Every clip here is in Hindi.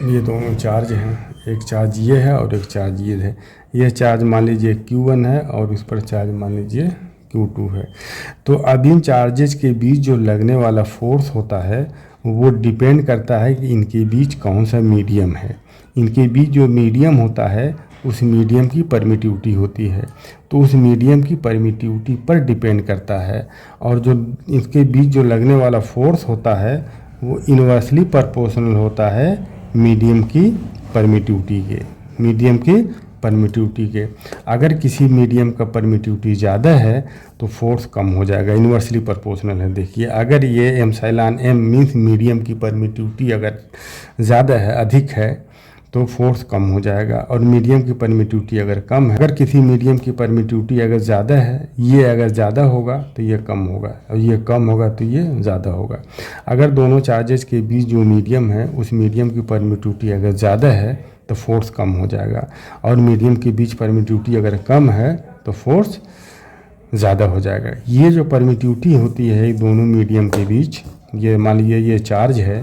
ये दोनों चार्ज हैं, एक चार्ज ये है और एक चार्ज ये है। ये चार्ज मान लीजिए Q1 है और इस पर चार्ज मान लीजिए Q2 है। तो अब इन चार्जेज के बीच जो लगने वाला फोर्स होता है वो डिपेंड करता है कि इनके बीच कौन सा मीडियम है। इनके बीच जो मीडियम होता है उस मीडियम की परमिटिविटी होती है, तो उस मीडियम की परमिटिविटी पर डिपेंड करता है। और जो इसके बीच जो लगने वाला फोर्स होता है वो इन्वर्सली प्रोपोर्शनल होता है मीडियम की परमिटिविटी के। अगर किसी मीडियम का परमिटिविटी ज़्यादा है तो फोर्स कम हो जाएगा, इन्वर्सली प्रोपोर्शनल है। देखिए, अगर ये एप्सिलॉन m मीन्स मीडियम की परमिटिविटी अगर ज़्यादा है, अधिक है, तो फोर्स कम हो जाएगा। और मीडियम की परमिटिविटी अगर कम है, अगर किसी मीडियम की परमिटिविटी अगर ज़्यादा है, ये अगर ज़्यादा होगा तो ये कम होगा, और ये कम होगा तो ये ज़्यादा होगा। अगर दोनों चार्जेस के बीच जो मीडियम है उस मीडियम की परमिटिविटी अगर ज़्यादा है तो फोर्स कम हो जाएगा, और मीडियम के बीच परमिटिविटी अगर कम है तो फोर्स ज़्यादा हो जाएगा। ये जो परमिटिविटी होती है दोनों मीडियम के बीच, ये मान लीजिए ये चार्ज है,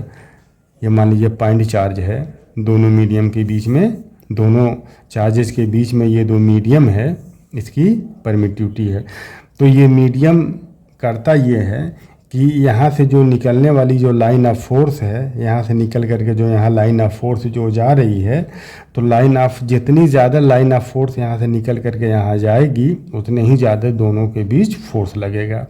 ये मान लीजिए पॉइंट चार्ज है, दोनों मीडियम के बीच में, दोनों चार्जेस के बीच में ये दो मीडियम है, इसकी परमिटिविटी है। तो ये मीडियम करता ये है कि यहाँ से जो निकलने वाली जो लाइन ऑफ फोर्स है, यहाँ से निकल करके जो यहाँ लाइन ऑफ फोर्स जो जा रही है, तो लाइन ऑफ जितनी ज़्यादा लाइन ऑफ फोर्स यहाँ से निकल करके यहाँ जाएगी उतने ही ज़्यादा दोनों के बीच फोर्स लगेगा।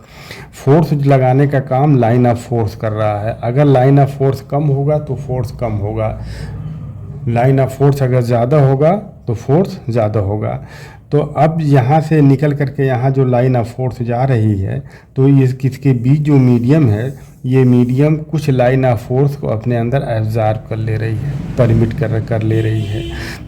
फोर्स लगाने का काम लाइन ऑफ फोर्स कर रहा है। अगर लाइन ऑफ फोर्स कम होगा तो फोर्स कम होगा, लाइन ऑफ फोर्स अगर ज़्यादा होगा तो फोर्स ज़्यादा होगा। तो अब यहाँ से निकल करके यहाँ जो लाइन ऑफ फोर्स जा रही है, तो ये किसके बीच जो मीडियम है, ये मीडियम कुछ लाइन ऑफ फोर्स को अपने अंदर एब्जॉर्ब कर ले रही है, परमिट कर ले रही है।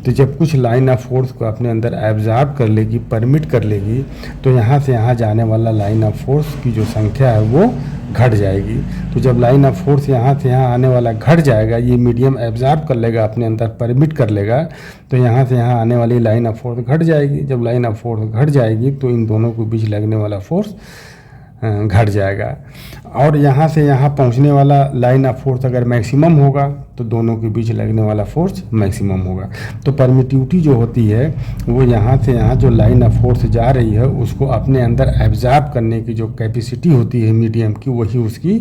तो जब कुछ लाइन ऑफ फोर्स को अपने अंदर एब्जॉर्ब कर लेगी, परमिट कर लेगी, तो यहाँ से यहाँ जाने वाला लाइन ऑफ फोर्स की जो संख्या है वो घट जाएगी। तो जब लाइन ऑफ फोर्स यहाँ से यहाँ आने वाला घट जाएगा, ये मीडियम एब्जॉर्ब कर लेगा, अपने अंदर परमिट कर लेगा, तो यहाँ से यहाँ आने वाली लाइन ऑफ फोर्स घट जाएगी। जब लाइन ऑफ फोर्स घट जाएगी तो इन दोनों के बीच लगने वाला फोर्स घट जाएगा। और यहाँ से यहाँ पहुँचने वाला लाइन ऑफ फोर्स अगर मैक्सिमम होगा तो दोनों के बीच लगने वाला फोर्स मैक्सिमम होगा। तो परमिटिविटी जो होती है वो यहाँ से यहाँ जो लाइन ऑफ फोर्स जा रही है उसको अपने अंदर एब्जॉर्ब करने की जो कैपेसिटी होती है मीडियम की, वही उसकी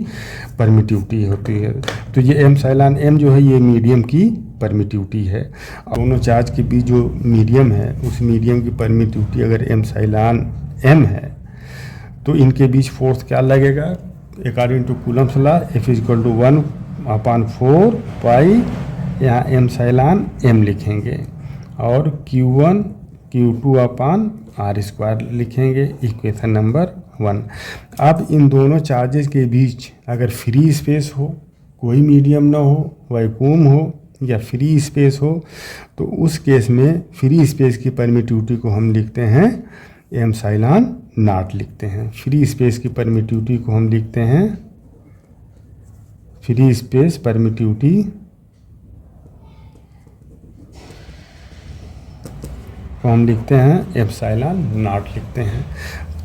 परमिटिविटी होती है। तो ये एप्सिलॉन m जो है ये मीडियम की परमिटिविटी है। दोनों चार्ज के बीच जो मीडियम है उस मीडियम की परमिटिविटी अगर एप्सिलॉन m है तो इनके बीच फोर्स क्या लगेगा, according to Coulomb's law, F equal to 1/4 pi, यहाँ एप्सिलॉन m लिखेंगे, और Q1 Q2/r² लिखेंगे, इक्वेशन नंबर 1। अब इन दोनों चार्जेस के बीच अगर फ्री स्पेस हो, कोई मीडियम ना हो, वैक्यूम हो या फ्री स्पेस हो, तो उस केस में फ्री स्पेस की परमिटिविटी को हम लिखते हैं एप्सिलॉन नॉट लिखते हैं। फ्री स्पेस की परमिटिविटी को हम लिखते हैं, फ्री स्पेस परमिटिविटी को हम लिखते हैं एप्सिलॉन नॉट लिखते हैं।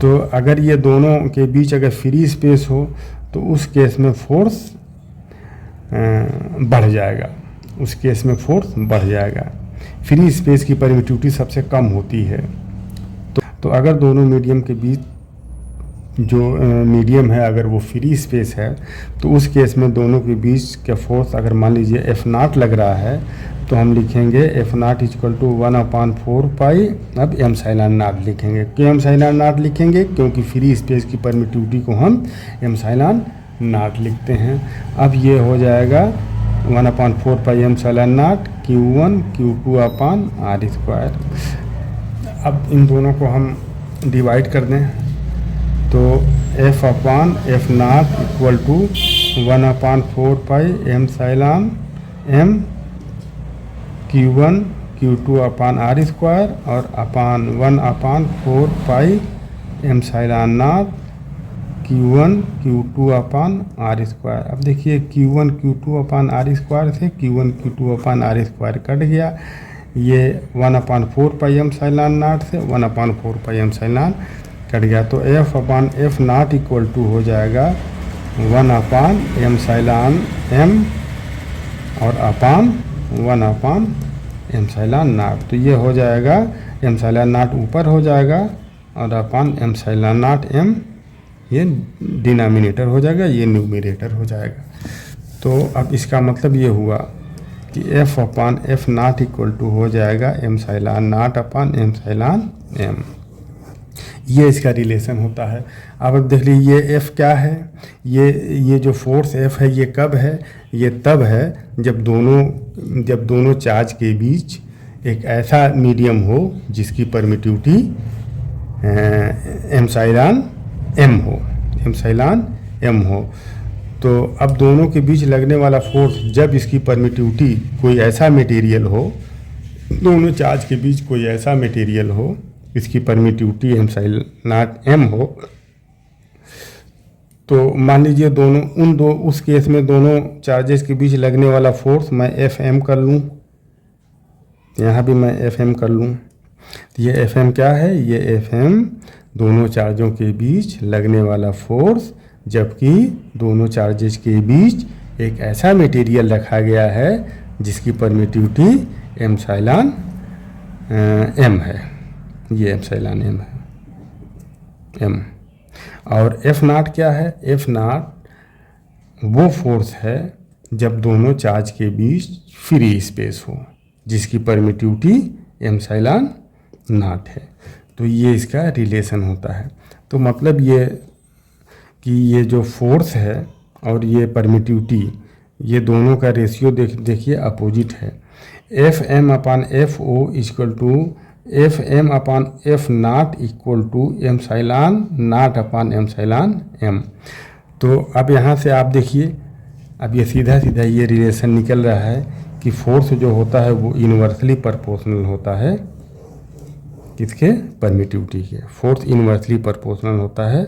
तो अगर ये दोनों के बीच अगर फ्री स्पेस हो तो उस केस में फोर्स बढ़ जाएगा, उस केस में फोर्स बढ़ जाएगा। फ्री स्पेस की परमिटिविटी सबसे कम होती है। तो अगर दोनों मीडियम के बीच जो मीडियम है अगर वो फ्री स्पेस है तो उस केस में दोनों के बीच का फोर्स अगर मान लीजिए F0 लग रहा है तो हम लिखेंगे F0 इक्वल टू 1/4 पाई। अब एप्सिलॉन नॉट लिखेंगे। क्यों एप्सिलॉन नॉट लिखेंगे? क्योंकि फ्री स्पेस की परमिटिविटी को हम एप्सिलॉन नॉट लिखते हैं। अब ये हो जाएगा 1/4 pi epsilon not Q1 Q2/r²। अब इन दोनों को हम डिवाइड कर दें तो F/F0 equal to 1/4 pi epsilon m Q1 Q2/r² और अपान 1/4 pi epsilon not Q1 Q2/r²। अब देखिए Q1 Q2/r² से Q1 Q2/r² कट गया, ये 1/4 पाई एप्सिलॉन नॉट से 1/4 पाई एप्सिलॉन कट गया। तो F/F0 इक्वल टू हो जाएगा 1/एप्सिलॉन m और अपान 1/ε0। तो ये हो जाएगा ε0 ऊपर हो जाएगा और अपन ε0m ये डिनोमिनेटर हो जाएगा, ये न्यूमरेटर हो जाएगा। तो अब इसका मतलब ये हुआ कि F/F0 इक्वल टू हो जाएगा ε0/ε0m। ये इसका रिलेशन होता है। अब देख लीजिए ये F क्या है, ये जो फोर्स F है ये कब है, ये तब है जब दोनों चार्ज के बीच एक ऐसा मीडियम हो जिसकी परमिटिविटी एप्सिलॉन m हो। तो अब दोनों के बीच लगने वाला फोर्स, जब इसकी परमिटिविटी कोई ऐसा मटेरियल हो, दोनों चार्ज के बीच कोई ऐसा मटेरियल हो इसकी परमिटिविटी एप्सिलॉन m हो, तो मान लीजिए उस केस में दोनों चार्जेस के बीच लगने वाला फोर्स मैं Fm कर लूँ, यहाँ भी मैं Fm कर लूँ। तो ये Fm क्या है, ये Fm दोनों चार्जों के बीच लगने वाला फोर्स, जबकि दोनों चार्जेस के बीच एक ऐसा मटेरियल रखा गया है जिसकी परमिटिविटी एप्सिलॉन m है, ये एप्सिलॉन m है m। और F0 क्या है, F0 वो फोर्स है जब दोनों चार्ज के बीच फ्री स्पेस हो जिसकी परमिटिविटी ε0 है। तो ये इसका रिलेशन होता है। तो मतलब ये कि ये जो फोर्स है और ये परमिटिविटी, ये दोनों का रेशियो देखिए अपोजिट है। Fm/Fo equal to Fm/F0 equal to ε0/ε0m। तो अब यहाँ से आप देखिए, अब ये सीधा ये रिलेशन निकल रहा है कि फोर्स जो होता है वो इन्वर्सली प्रोपोर्शनल होता है किसके, परमिटिविटी के। फोर्स इन्वर्सली प्रोपोर्शनल होता है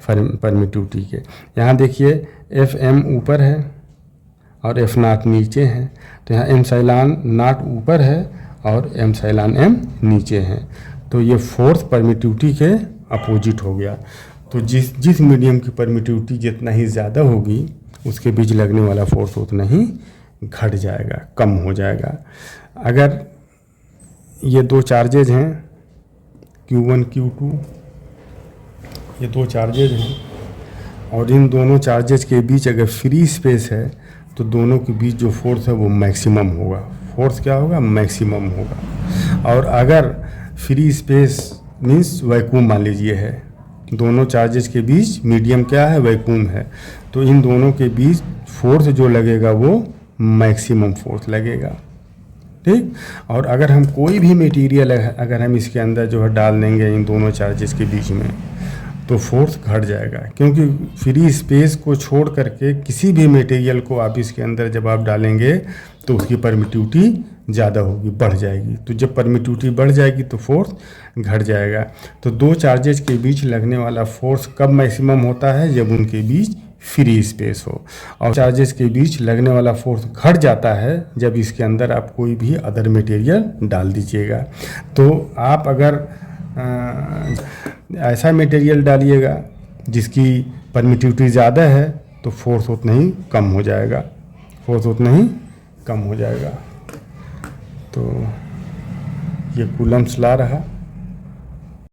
परमिटिविटी के। यहाँ देखिए Fm ऊपर है और F0 नीचे है, तो यहाँ ε0 ऊपर है और εm नीचे है। तो ये फोर्स परमिटिविटी के अपोजिट हो गया। तो जिस मीडियम की परमिटिविटी जितना ही ज़्यादा होगी उसके बीच लगने वाला फोर्स उतना ही घट जाएगा, कम हो जाएगा। अगर ये दो चार्जेज हैं Q1 Q2, ये दो चार्जेज हैं और इन दोनों चार्जेज के बीच अगर फ्री स्पेस है तो दोनों के बीच जो फोर्स है वो मैक्सिमम होगा। फोर्स क्या होगा, मैक्सिमम होगा। और अगर फ्री स्पेस मीन्स वैक्यूम मान लीजिए है, दोनों चार्जेस के बीच मीडियम क्या है, वैक्यूम है, तो इन दोनों के बीच फोर्स जो लगेगा वो मैक्सिमम फोर्स लगेगा, ठीक। और अगर हम कोई भी मटेरियल अगर हम इसके अंदर जो है डाल देंगे इन दोनों चार्जेस के बीच में, तो फोर्स घट जाएगा, क्योंकि फ्री स्पेस को छोड़ करके किसी भी मटेरियल को आप इसके अंदर जब आप डालेंगे तो उसकी परमिटिविटी ज़्यादा होगी, बढ़ जाएगी। तो जब परमिटिविटी बढ़ जाएगी तो फोर्स घट जाएगा। तो दो चार्जेस के बीच लगने वाला फोर्स कब मैक्सिमम होता है, जब उनके बीच फ्री स्पेस हो। और चार्जेस के बीच लगने वाला फोर्स घट जाता है जब इसके अंदर आप कोई भी अदर मटेरियल डाल दीजिएगा। तो आप अगर ऐसा मटेरियल डालिएगा जिसकी परमिटिविटी ज़्यादा है तो फोर्स उतना ही कम हो जाएगा, फोर्स उतना ही कम हो जाएगा। तो ये कूलम्ब्स लॉ रहा।